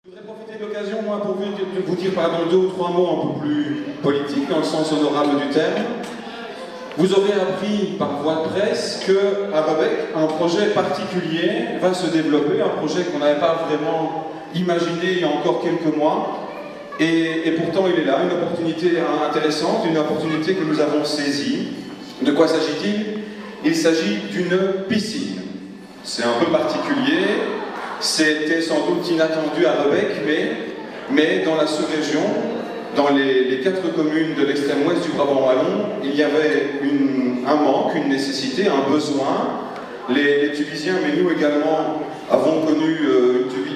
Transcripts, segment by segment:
Je voudrais profiter de l'occasion, moi, pour vous dire deux ou trois mots un peu plus politiques, dans le sens honorable du terme. Vous aurez appris par voie de presse qu'à Rebec, un projet particulier va se développer, un projet qu'on n'avait pas vraiment imaginé il y a encore quelques mois. Et pourtant, il est là, une opportunité intéressante, une opportunité que nous avons saisie. De quoi s'agit-il? Il s'agit d'une piscine. C'est un peu particulier, c'était sans doute inattendu à Rebec, mais dans la sous-région, dans les 4 communes de l'extrême ouest du Brabant wallon, il y avait un manque, une nécessité, un besoin. Les Tuvisiens, mais nous également, avons connu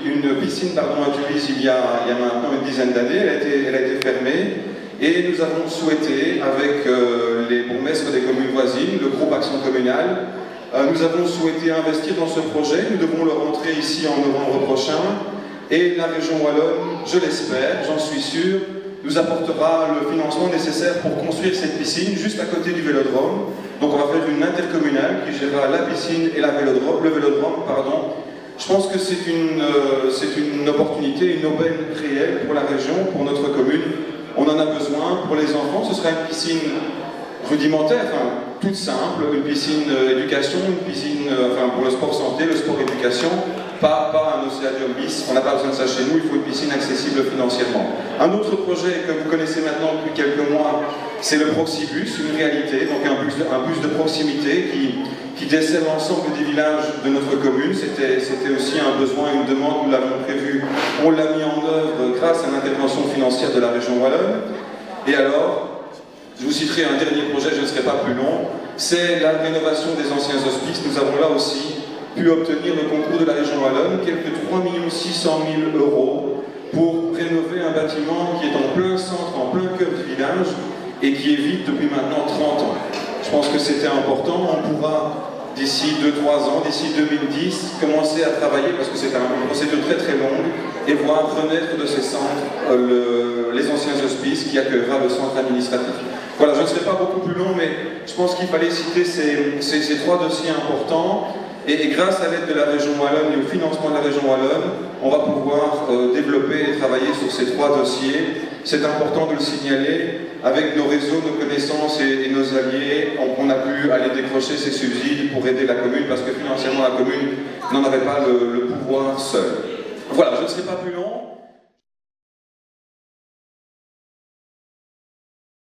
une piscine à Tubize il y a maintenant une dizaine d'années. Elle a été fermée et nous avons souhaité, avec les bourgmestres des communes voisines, le groupe Action Communale, nous avons souhaité investir dans ce projet. Nous devons le rentrer ici en novembre prochain et la région wallonne, je l'espère, j'en suis sûr, nous apportera le financement nécessaire pour construire cette piscine juste à côté du vélodrome. Donc on va faire une intercommunale qui gérera la piscine et le vélodrome. Je pense que c'est une opportunité, une aubaine réelle pour la région, pour notre commune. On en a besoin pour les enfants. Ce sera une piscine rudimentaire, toute simple, une piscine éducation, une piscine pour le sport santé, le sport éducation, pas un océanium bis, on n'a pas besoin de ça chez nous, il faut une piscine accessible financièrement. Un autre projet que vous connaissez maintenant depuis quelques mois, c'est le Proxibus, une réalité, donc un bus de proximité qui dessert l'ensemble des villages de notre commune. C'était aussi un besoin, une demande, nous l'avons prévu, on l'a mis en œuvre grâce à l'intervention financière de la région wallonne. Et alors, je vous citerai un dernier projet, je ne serai pas plus long, c'est la rénovation des anciens hospices. Nous avons là aussi pu obtenir le concours de la région wallonne, quelques 3 600 000 € pour rénover un bâtiment qui est en plein centre, en plein cœur du village et qui est vide depuis maintenant 30 ans. Je pense que c'était important. On pourra, d'ici 2-3 ans, d'ici 2010, commencer à travailler, parce que c'est une procédure très très longue, et voir renaître de ces centres les anciens hospices qui accueillera le centre administratif. Voilà, je ne serai pas beaucoup plus long, mais je pense qu'il fallait citer ces 3 dossiers importants. Et grâce à l'aide de la région wallonne et au financement de la région wallonne, on va pouvoir développer et travailler sur ces 3 dossiers. C'est important de le signaler. Avec nos réseaux, nos connaissances et nos alliés, on a pu aller décrocher ces subsides pour aider la commune, parce que financièrement la commune n'en avait pas le pouvoir seule. Voilà, je ne serai pas plus long.